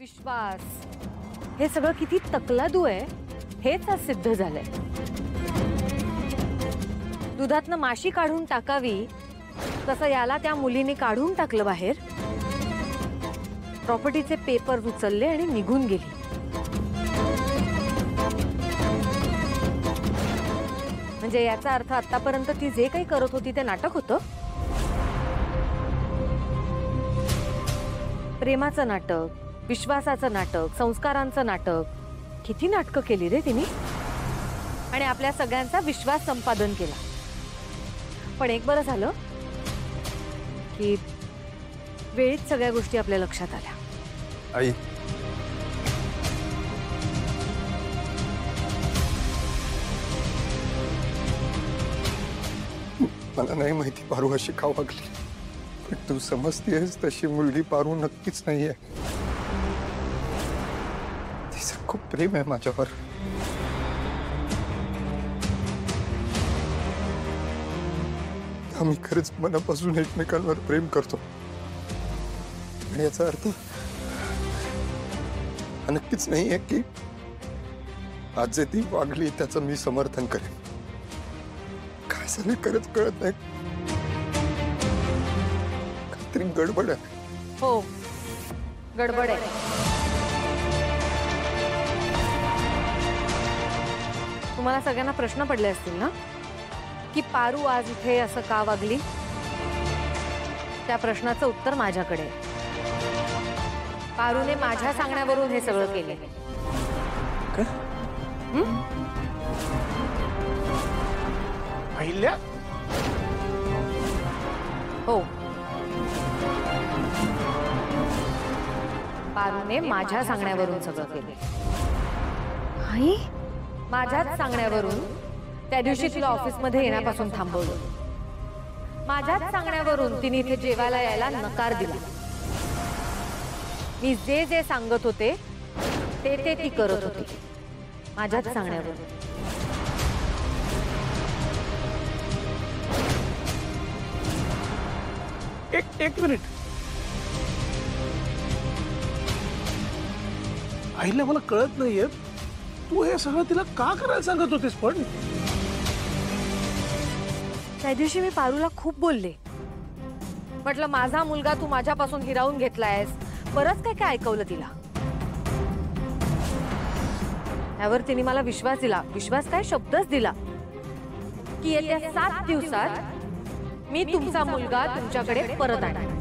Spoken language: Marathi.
विश्वास हे सगळं किती तकलादू आहे हेच आज सिद्ध झालंय। दुधातनं माशी काढून टाकावी तसं याला त्या मुलीने काढून टाकलं बाहेर, प्रॉपर्टीचे पेपर उचलले आणि निघून गेली। म्हणजे याचा अर्थ आतापर्यंत ती जे काही करत होती ते नाटक होतं। प्रेमाचं नाटक, विश्वासाचं नाटक, संस्कारांचं नाटक, किती नाटकं केली रे तिने आणि आपल्या सगळ्यांचा विश्वास संपादन केला। पण एक बरं झालं की वेळीच सगळ्या गोष्टी आपल्या लक्षात आल्या। आई, मला नाही माहिती पारू अशी का वागली, पण तू समजतेस तशी मुलगी पारू नक्कीच नाहीये। तिचं खूप प्रेम आहे माझ्यावर। आम्ही खरंच मनापासून एकमेकांवर प्रेम करतो आणि याचा अर्थ नक्कीच नाहीये की आज जे ती वागली त्याचं मी समर्थन करेन। काय झालं खरंच कळत नाही, काहीतरी गडबड आहे। हो, गडबड आहे। तुम्हाला सगळ्यांना प्रश्न पडले असतील ना की पारू आज इथे असं का वागली? त्या प्रश्नाचं उत्तर माझ्याकडे आहे। पारूने माझ्या सांगण्यावरून हे सगळं केले। अहिल्या? हो, पारूने माझ्या सांगण्यावरून सगळं केले। आई, माझ्याच सांगण्यावरून त्या दिवशी तिला ऑफिसमध्ये येण्यापासून थांबवलं। माझ्याच सांगण्यावरून तिने इथे जेवायला यायला नकार दिला। मी जे जे सांगत होते ते ते ती करत होती, माझ्याच सांगण्यावरून। एक मिनिट आईला, मला कळत नाहीये तू हे सगळं तिला का करायला सांगत होतेस? पण त्या दिवशी मी पारूला खूप बोलले, म्हटलं माझा मुलगा तू माझ्यापासून हिरावून घेतलायस, बरंच काय काय ऐकवलं तिला। त्यावर तिने मला विश्वास दिला, विश्वास काय शब्दच दिला की येत्या 7 दिवसात मी तुमचा मुलगा तुमच्याकडे परत आणेन।